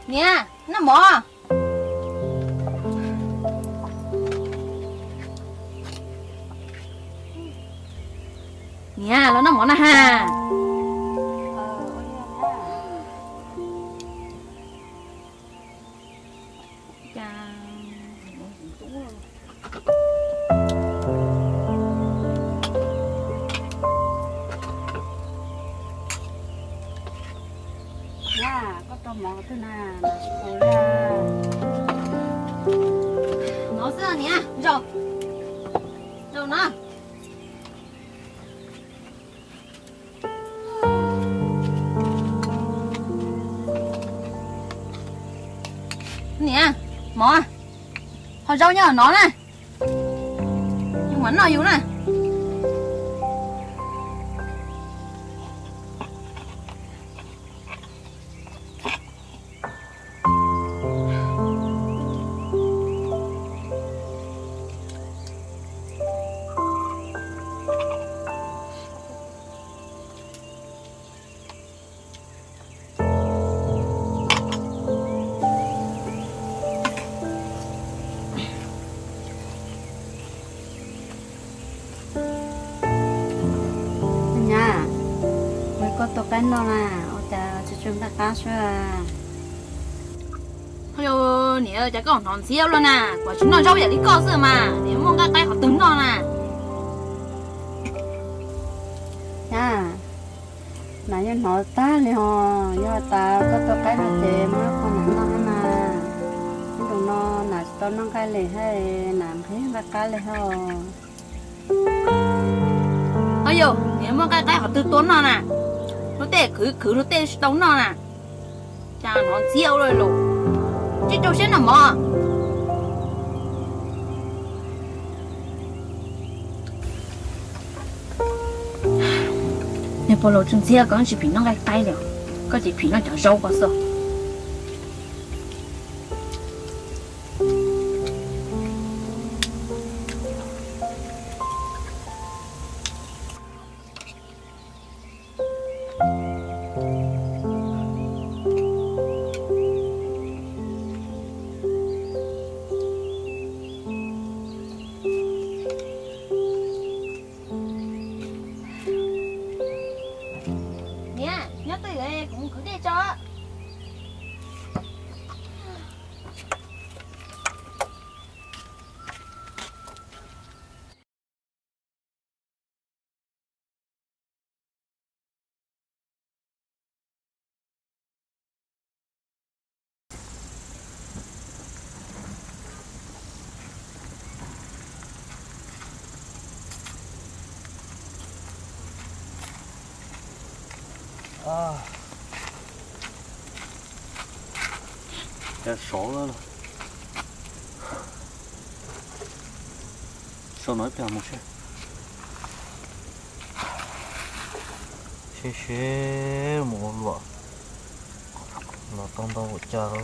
nè nó mò nè nó mò nè ha có tôm mỏ thế nào ôi ra nó sẽ là nè rồi rồi nó nè mỏ họ rau nhá nó này nhưng mà nó yếu này nha mới có tôm cái nó nè ôi cha chúng ta cá xưa thôi nè chả còn thằng xíu luôn nè quả chúng nó rau vậy đi co sữa mà nếu mong cái họ tính nó nè nha nãy giờ nói ta liền ho giờ ta có tôm cái nó chém nó còn nó mà đồ nó nãy tôm nó cái liền hay làm thế là cái liền ho thôi dù nếu mong cái họ tư tốn nó nè nó tệ cứ nó tệ tốn nó nè chả nó xíu rồi lộ chứ đâu sẽ nằm mò nếu bỏ lỡ chân xíu có chỉ phí nó cái tay rồi có chỉ phí nó chả rau có sao nè nhớ tới đây cũng cứ đi cho这熟了，手拿边没事，谢没了，那当到我家了。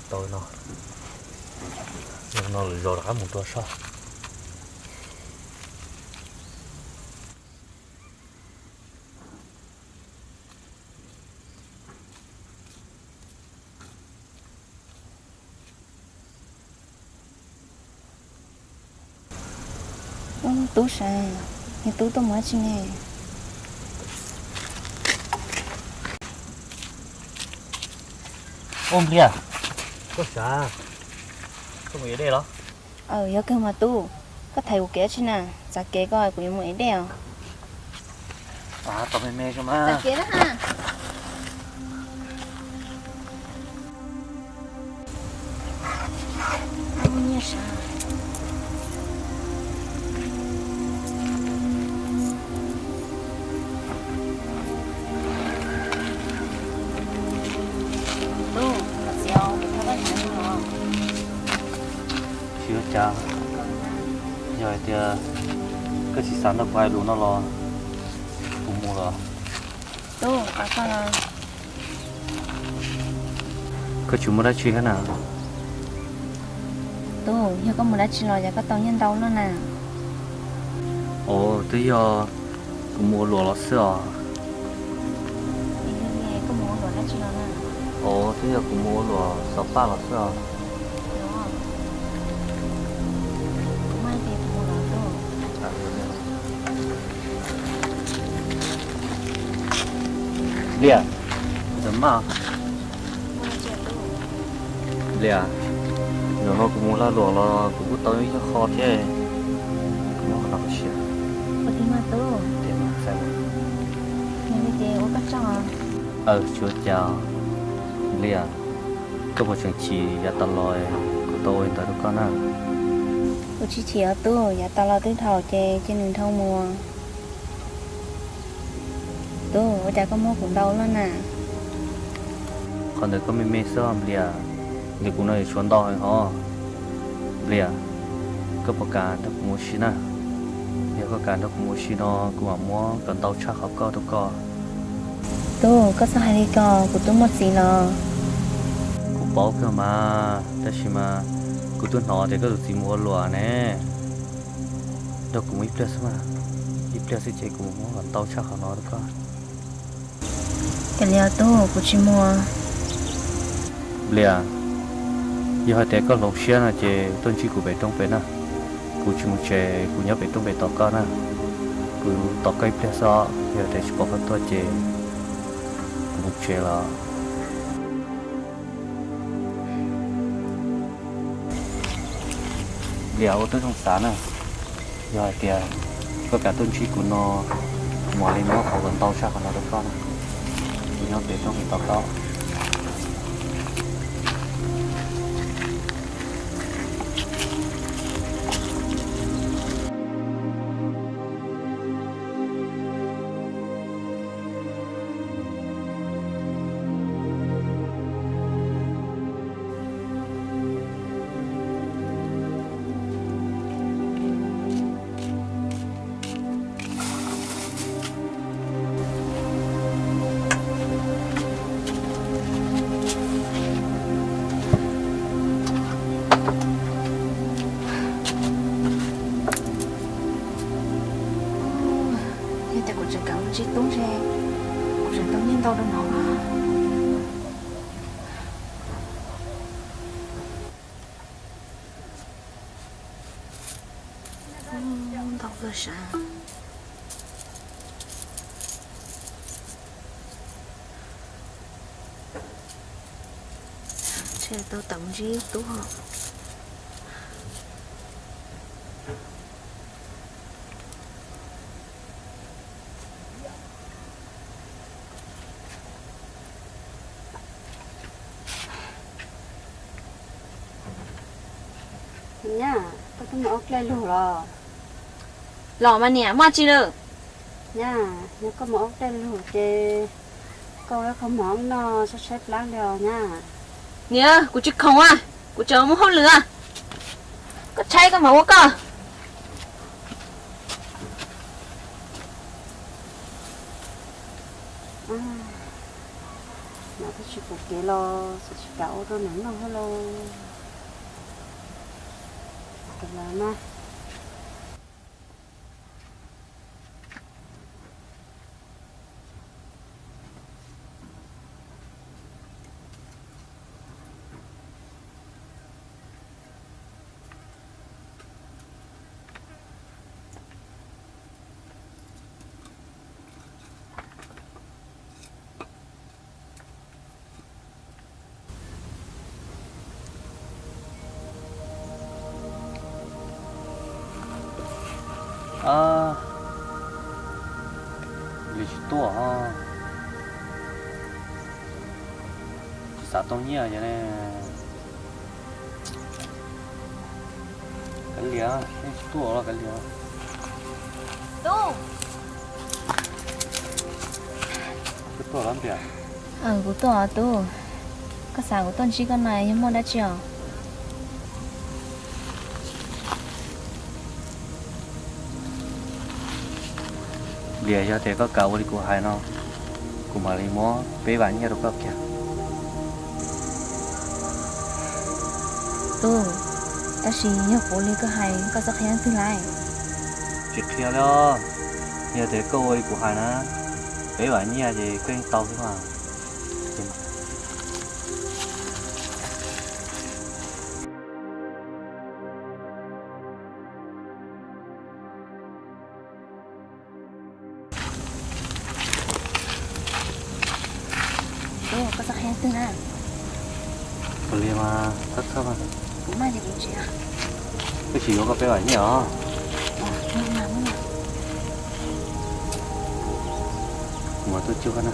Tôi nó nhưng nó lại rồi đã một tua sao tú sai nhưng tú tôi mới chi nè ôm đi à có sao không nghĩ đây đó giờ cơ mà tu có thầy của kế chứ nè giá kế coi của những người đèo à tao mê cho má giá kế đó ha như sao chưa cha rồi thì cái chỉ sáng nó quay luôn nó lo cũng mua rồi Tú, có con là cái chú mua đã chi cái nào Tú, giờ có một đã chỉ lo giờ có tao nhân đâu nữa nè. ồ tới giờ cũng mua lúa nó sữa Đi nghe có một đồ đã chỉ lo nè. ồ tới giờ cũng mua lúa sáu ba nó sữa Đúng không? Cũng may thì mua đó Tú. Lìa怎么 Mua chuyện Tú. lìa rồi nó cũng muốn là lúa nó cũng tới cho khó chứ cũng muốn làm gì Có tí mà Tú. để mà xem Nghe đi chị, ủa có chồng à? chúa chào lìa có một trường chỉ ya tao lòi của tôi tới lúc con à Ủa chị chỉ ở Tú, giờ tao lo tới thầu chè trên đường thâu mùa. Tú, ủa chả có mua cũng đâu nữa nè. còn được có mê sớm lìa thì cũng nói xuống đo hay ho lìa có một cái nó cũng muốn xin à nếu có cái nó cũng muốn xin nó cũng mà muốn cần tao chắc học có đâu có Tú, có sao hay đi cò, của Tú một gì lo. cũng bảo cơ màแต่是mà cũng tôi nói thì có được gì mua lúa nè đâu cũng ít plus mà ít plus thì chỉ cũng muốn cần tao chắc học nó đâu có Cái liều Tú, của chị mua. lìa giờ hai té có lộc xe là chỉ tuân chỉ của bé trong bé nè của chỉ một chế của nhớ bé trong bé tao con nè của tao cái plus đó giờ té chỉ bảo phát tôi chỉ một chế là liệu tôi không sáng à rồi thì có cả tuân chỉ của nó ngoài lên nó không cần tao chắc nó được con của nhớ bé trong bé tao con Hiện tại của chị cậu chị Tú ra. Của chị Tú nhân đâu đâu nó mà. Đâu có sao. Chị Tú tổng gì Tú hả? nha có tôi một lên luôn rồi Lọ mà nè, mà chị nữa. nha nếu có một lên luôn thì cô ấy không món nó sẽ xếp láng đều nha Nhớ, của chị không à. Của chờ một hôm nữa. Có chay có máu cơ. nó có chịu cuộc kế lo sẽ chịu cậu rồi nắng nó hello được là mà à lịch tua ha sao tông nhia vậy nè cái lìa cái tua là cái lìa Tú. cái tua lắm kìa Của tôi à Tú. Có sao của tôi chỉ con này nhưng mà đã chưa. lìa cho thế có cầu đi của hai nó của mà lấy mó bế bán nhà đâu có kìa tôi ta chỉ nhớ phụ lý có hay có sắc khen thứ lại chuyện kia đó nhà thế câu đi của hai nó bế bán nhà thì kênh tàu thế mà tôi có sắc khen thứ nào lìa mà thất sao mà cũng mai thì cũng chỉ à cái chỉ có bế bán nhà nhưng mà mà tôi chưa có nào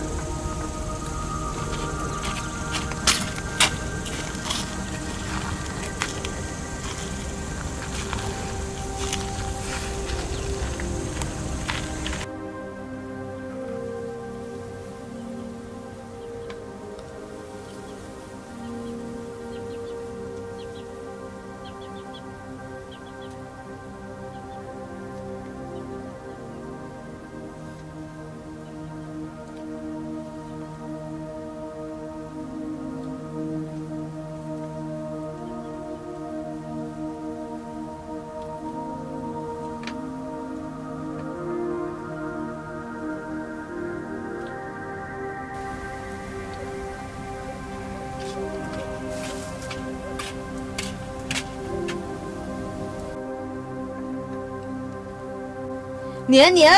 nhớ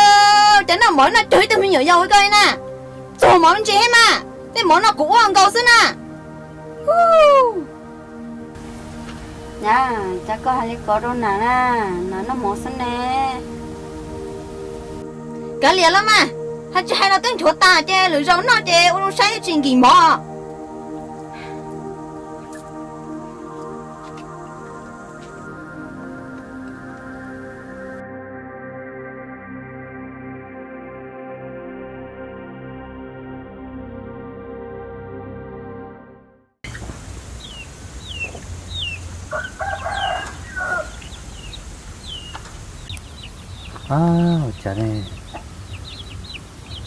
chẳng nào món nó chửi tụi mình nhớ dầu coi nè rồi món chế mà thế món nó cũng ăn cầu xí nè nha chắc có hai có đâu nè nó mỏ xanh nè cái liền lắm mà hay là tên chúa ta chê lưỡi rau nó chê uống say chuyện gì mỏ chả này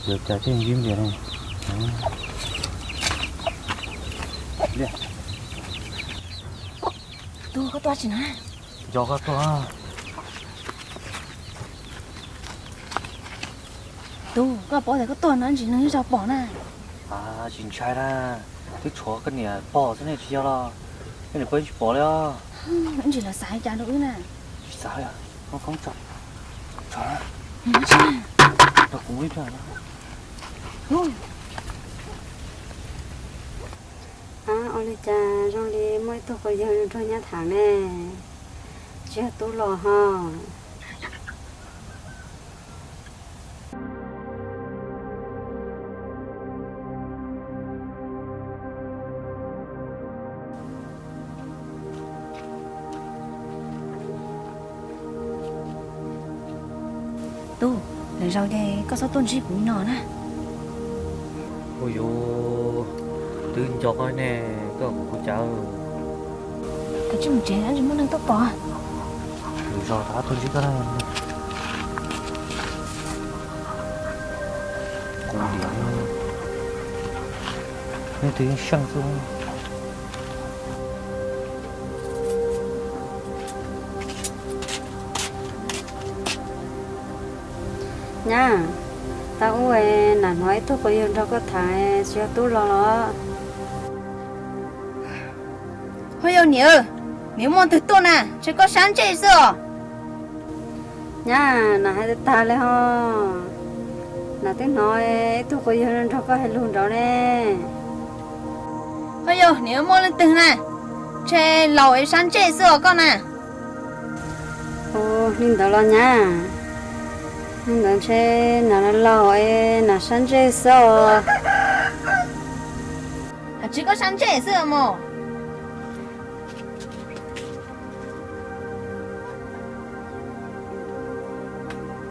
được chả trên gym vậy này tôi có toa chỉ nè cho các toa tôi có bỏ thì có toa nó chỉ nói sao bỏ nè chính trai ra cái chó cái này bỏ thế này chỉ lo cái này quên bỏ了nó chỉ là sai cha nữa nè sai à không chọn chọn nó chứ nó cũng biết rồi ôi cha rồi đi mới tôi có giờ rồi nhà thằng nè chưa tôi lo ha tôi là rau đây có số tôn chỉ cũng nhỏ nè ôi dồi tương cho coi nè có của cháu cái chứ mình trẻ chúng nó đang tóc bỏ rồi ta tôi chỉ có này cũng điểm nên tiếng sang xuống nha tao ơi là nói tôi có yêu đâu có thải chưa tôi lo hơi yêu nhớ nếu muốn thực tôi nè chỉ có sáng chế sao nha là hai ta lấy ho là tiếng nói tôi có yêu đâu có hay luôn đó nè hơi yêu nếu muốn lên từng nè chế lẩu ấy sáng chế sao con nè ô linh đó lo nha linh đó chế là lo ấy là sáng chế sao chỉ có sáng chế sao mà